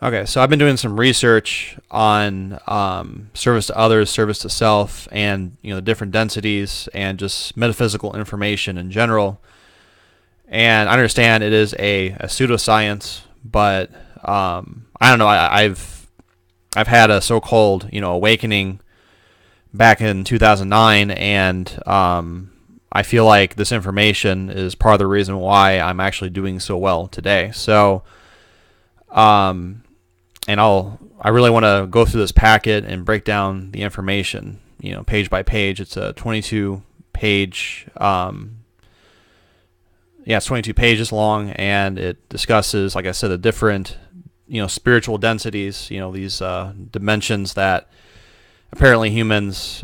Okay, so I've been doing some research on service to others, service to self, and the different densities and just metaphysical information in general. And I understand it is a pseudoscience, but I don't know. I've had a so-called awakening back in 2009, and I feel like this information is part of the reason why I'm actually doing so well today. So, and I really want to go through this packet and break down the information, page by page. It's a 22 page, it's 22 pages long, and it discusses, like I said, the different, spiritual densities, these dimensions that apparently humans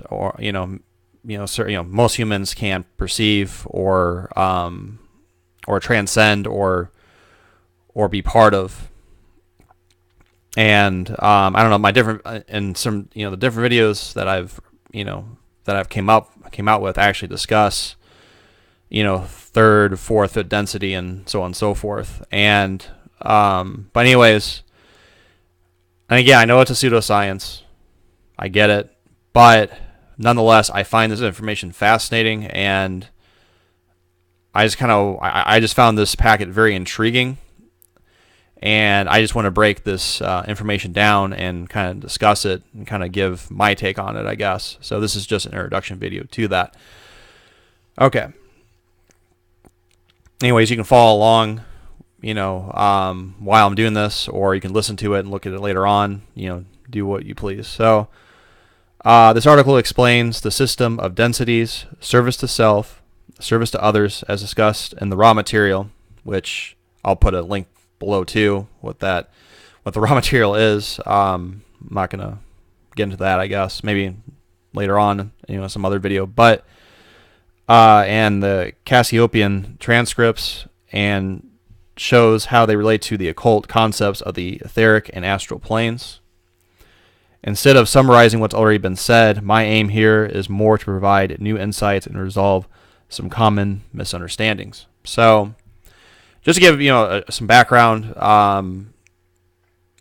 most humans can't perceive or transcend or be part of. And I don't know, my different and some the different videos that I've came out with actually discuss third, fourth, fifth density and so on and so forth. And but anyways, and again, I know it's a pseudoscience, I get it, but nonetheless, I find this information fascinating, and I just found this packet very intriguing. And I just want to break this information down and kind of discuss it and kind of give my take on it, I guess. So this is just an introduction video to that. Okay. Anyways, you can follow along, while I'm doing this, or you can listen to it and look at it later on. Do what you please. So this article explains the system of densities, service to self, service to others, as discussed in the raw material, which I'll put a link below too, what the raw material is. I'm not gonna get into that, I guess, maybe later on, some other video. But and the Cassiopean transcripts, and shows how they relate to the occult concepts of the etheric and astral planes. Instead of summarizing what's already been said, my aim here is more to provide new insights and resolve some common misunderstandings. So, just to give some background,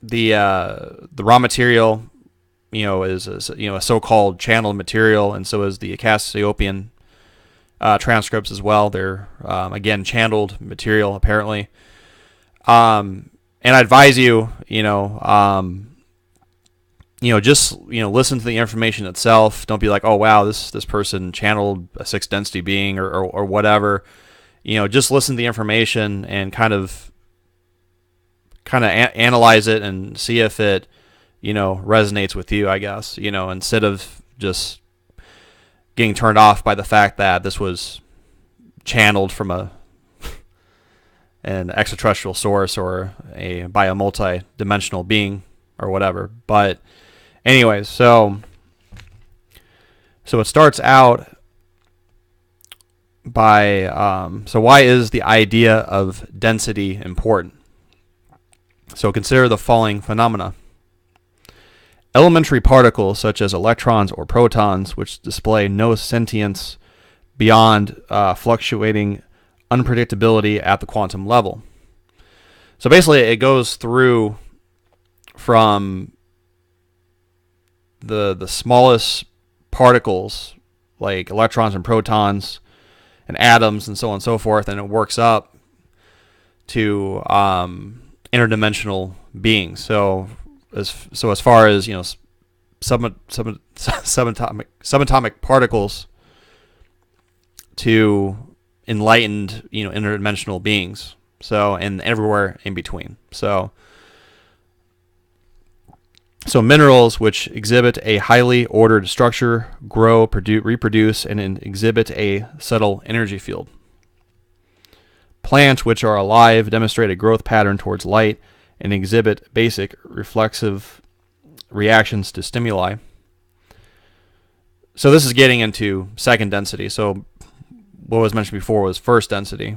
the raw material is a so-called channeled material, and so is the Cassiopean transcripts as well. They're again channeled material apparently, and I advise you just listen to the information itself. Don't be like, oh wow, this person channeled a sixth density being or whatever. Just listen to the information and kind of analyze it and see if it, resonates with you, I guess, instead of just getting turned off by the fact that this was channeled from an extraterrestrial source or by a multi-dimensional being or whatever. But anyways, so it starts out by so why is the idea of density important? So consider the following phenomena. Elementary particles such as electrons or protons, which display no sentience beyond fluctuating unpredictability at the quantum level. So basically it goes through from the smallest particles like electrons and protons and atoms and so on and so forth, and it works up to interdimensional beings. So as far as subatomic particles to enlightened interdimensional beings. So and everywhere in between. So minerals which exhibit a highly ordered structure grow, reproduce, and exhibit a subtle energy field. Plants which are alive demonstrate a growth pattern towards light and exhibit basic reflexive reactions to stimuli. So this is getting into second density. So what was mentioned before was first density,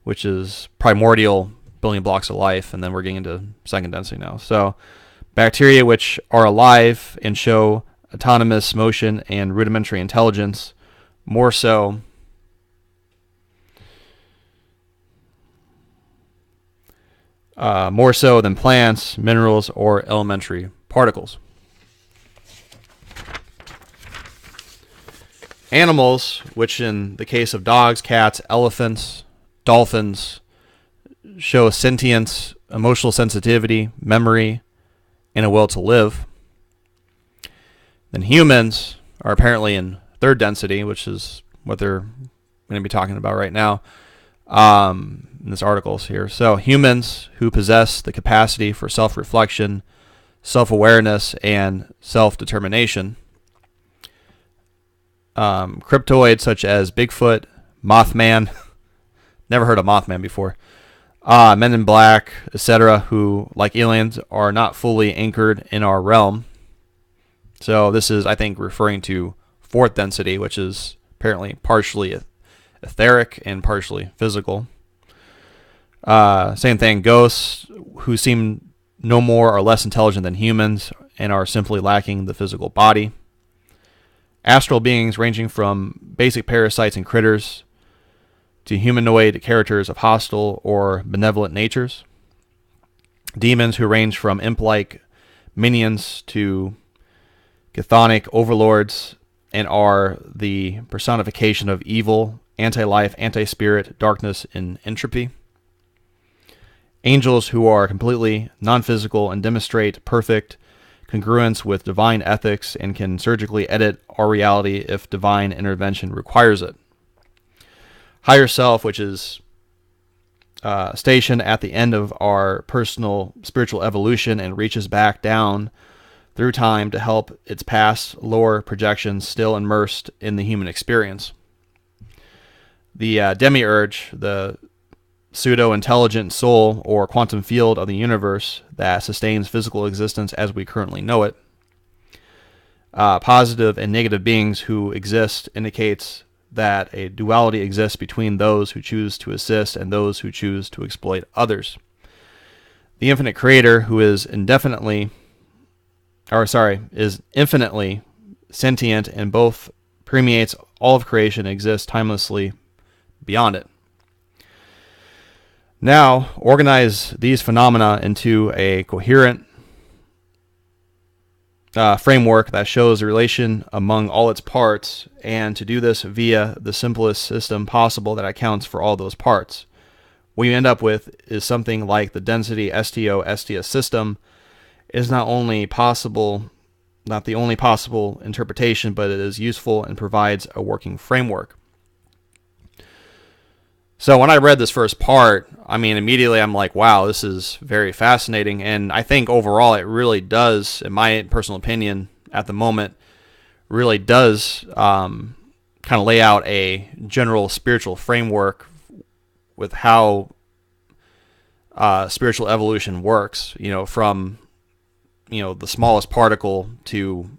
which is primordial building blocks of life, and then we're getting into second density now. So bacteria which are alive and show autonomous motion and rudimentary intelligence, more so more so than plants, minerals, or elementary particles. Animals, which in the case of dogs, cats, elephants, dolphins, show sentience, emotional sensitivity, memory, and a will to live. Then humans are apparently in third density, which is what they're going to be talking about right now in this article here. So humans who possess the capacity for self-reflection, self-awareness, and self-determination. Cryptoids such as Bigfoot, Mothman, never heard of Mothman before, Men in Black, etc., who, like aliens, are not fully anchored in our realm. So this is, I think, referring to fourth density, which is apparently partially etheric and partially physical. Same thing, ghosts who seem no more or less intelligent than humans and are simply lacking the physical body. Astral beings ranging from basic parasites and critters to humanoid characters of hostile or benevolent natures. Demons who range from imp-like minions to chthonic overlords and are the personification of evil, anti-life, anti-spirit, darkness, and entropy. Angels who are completely non-physical and demonstrate perfect congruence with divine ethics and can surgically edit our reality if divine intervention requires it. Higher self, which is stationed at the end of our personal spiritual evolution and reaches back down through time to help its past lower projections still immersed in the human experience. The demiurge, the pseudo-intelligent soul or quantum field of the universe that sustains physical existence as we currently know it. Positive and negative beings who exist indicates that a duality exists between those who choose to assist and those who choose to exploit others. The infinite creator who is infinitely sentient and both permeates all of creation and exists timelessly beyond it. Now, organize these phenomena into a coherent framework that shows the relation among all its parts, and to do this via the simplest system possible that accounts for all those parts. What you end up with is something like the density STO STS system. It is not the only possible interpretation, but it is useful and provides a working framework. So when I read this first part, I mean, immediately I'm like, wow, this is very fascinating. And I think overall it really does, in my personal opinion at the moment, really does kind of lay out a general spiritual framework with how spiritual evolution works, from, the smallest particle to,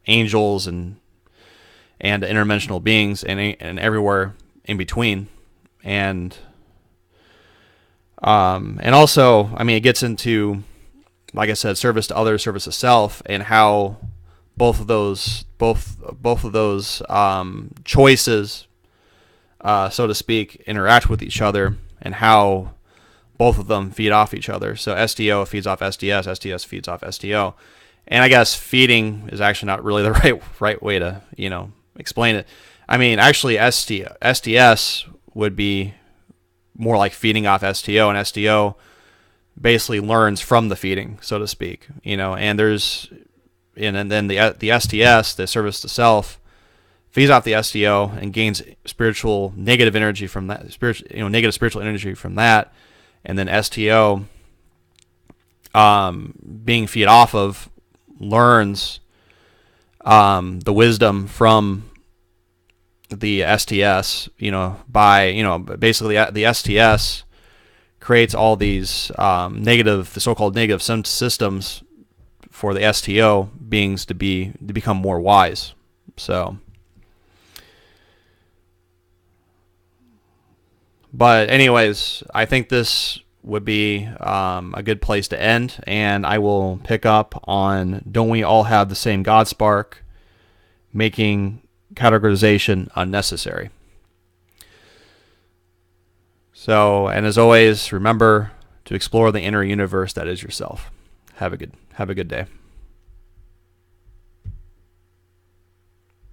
angels and interdimensional beings and everywhere in between. And also, I mean, it gets into, like I said, service to others, service to self, and how both of those choices, so to speak, interact with each other, and how both of them feed off each other. So STO feeds off STS, STS feeds off STO. And I guess feeding is actually not really the right way to, explain it. I mean, actually, STS would be more like feeding off STO, and STO basically learns from the feeding, so to speak. And then the STS, the service to self, feeds off the STO and gains spiritual negative energy from that, negative spiritual energy from that, and then STO, being fed off of, learns the wisdom from the STS, by, basically the STS creates all these the so-called negative systems for the STO beings to become more wise. So, but anyways, I think this would be a good place to end, and I will pick up on don't we all have the same God spark, making categorization unnecessary. So, and as always, remember to explore the inner universe that is yourself. Have a good day.